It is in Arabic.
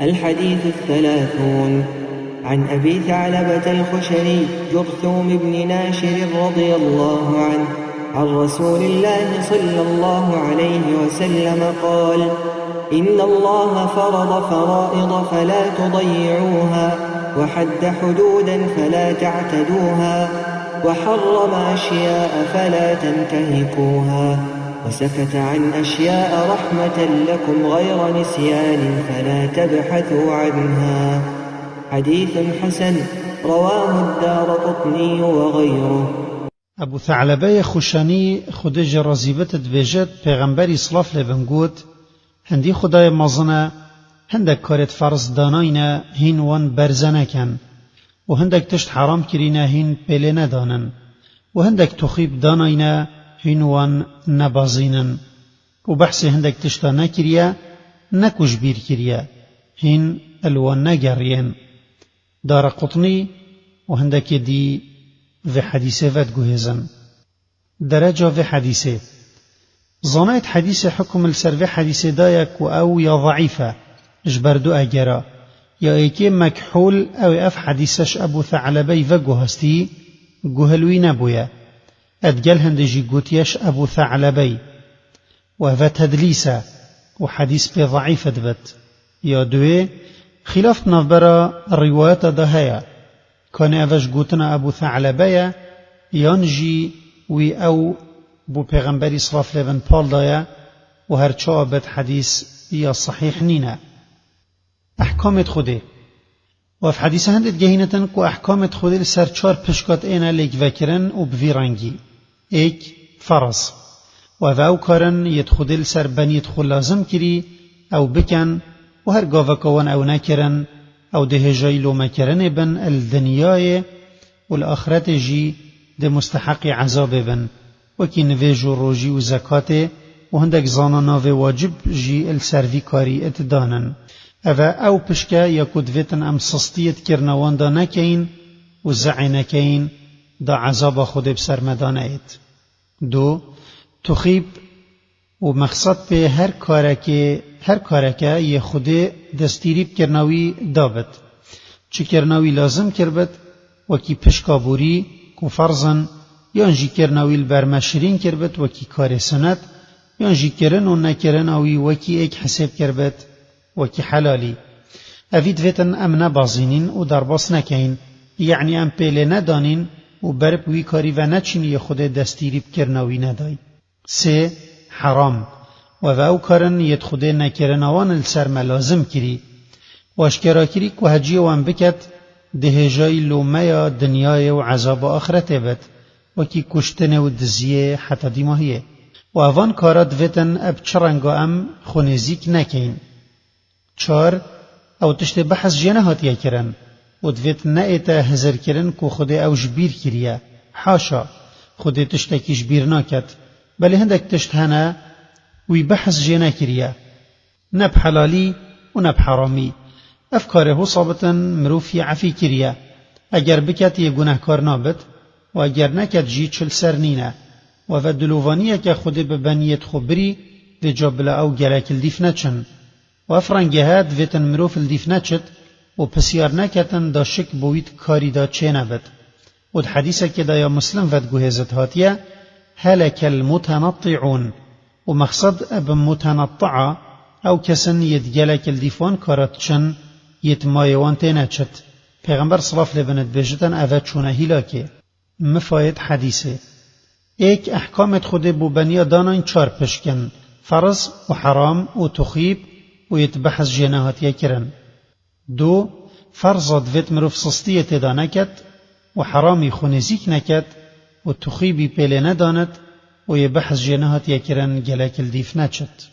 الحديث 30. عن أبي ثعلبة الخشني جرثوم بن ناشر رضي الله عنه عن رسول الله صلى الله عليه وسلم قال: إن الله فرض فرائض فلا تضيعوها، وحد حدودا فلا تعتدوها، وحرم أشياء فلا تنتهكوها، وسكت عن أشياء رحمة لكم غير نسيان فلا تبحثوا عنها. حديث حسن رواه الدارقطني وغيره. ابو ثعلبه خشنی خودج رزیبت دبیجت پیغمبری صلاف لبن گوت هندی خدای مزنه هندک کارت فرض داناینا هین وان برزنه کن و هندک تشت حرام کرینه هین پیله ندانن و هندک تخیب داناینا هین وان نبازینن و بحث هندک تشتا نکریه نکوش بیر کریه هین الوان نگرین. دارقطنی و هندک دی و حدیثه ود گوهزن درجه و حدیثه ظنایت حدیث حکم السر و حدیثه دایک و او یا ضعیفه اجبردو اگرا یا ایکی مکحول او اف حدیثش ابو ثعلبه و گوهستی گوهلوی نبویا ادگل هندجی گوتیش ابو ثعلبه و تدلیسه و حدیث به ضعیفه دبت یا دوی خلاف نفبرا روایت دهیا كان أفش قوتنا أبو ثعلبة ينجي وي أو بو پیغمبری صلاف لبن پال دایا و هر چابت حدیث یا صحیح نینا احکامت خوده و اف حدیث هندت گهینتن که احکامت خوده لسر چار پشکات اینا لیک وکرن و بویرنگی ایک فرض و او کارن یدخوده لسر بنی يدخل لازم کری او بکن و هر گاوکوان او نکرن او ده جايلو مكرن بن الدنياي والآخرت جي ده مستحق عذاب بن وكي نفيجو روجي وزكاة وهندك زانانا في واجب جي السرفي كاري اتدانن او پشكا يكود فيتن ام سستيت كرنوان دا نكين وزعي نكين دا عذاب خود بسر مدانيت. دو تخيب ومقصد به هر کارکه یه خود دستیریب کرناوی دابد چه کرناوی لازم کربد وکی پشکابوری کو فرزن یا انجی کرناوی البرمشرین کربد وکی کار سنت یا انجی کرن و نکرن اوی وکی ایک حساب کربد وکی حلالی اوید ویتن ام نبازینین و درباس نکین یعنی ام پیله ندانین و برب وی کاری و نچین یه خود دستیریب کرناوی ندای. سه حرام و او کارن یدخوده نکرن آوان السر ملازم کری و اشکرا کری که هجی وان بکت ده جای لومه یا دنیای و عذاب آخرت بد و کی کشتن و دزیه حتی دیماهیه و اوان کارات ویتن اب چرنگا ام خونزیک نکین. چار او تشت بحث جنهات یا کرن و دویت نایتا هزر کرن که خود او جبیر کریه حاشا خود تشتکی جبیر ناکت بله هندک تشت هنه وی بحث جنا کریا نب حلالی و نب حرامی افکاره صابتن مروفی عفی کریا اگر بکت یه گناهکار نابد و اگر نکت جی چل سر نینه و دلووانیه که خود به بنیت خبری و جابلا او گلک الدیف نچن و افرنگه هاد ویتن مروف الدیف نچت و پسیار نکتن دا شک بوید کاری دا چه نبد و الحدیثه که دا یا مسلم ود گوهزت هاتیه هلك المتنطعون ومقصد اب متنطعه او کسن یدگلک الدیفان کاراتشن یتمایوان تینچت پیغمبر صلاف لبنت بجتن اوه چونه هیلاکه. مفاید حدیثه ایک احکامت خود بو بنیا داناین چار پشکن فرض و حرام و تخیب و یتبحث جناهات یکرن. دو فرضات ویت مروف سستیت دانکت و حرامی خونزیک نکت و تخیبی پیله نداند و یه بحث جناهات یکرن گلک الدیف نچت.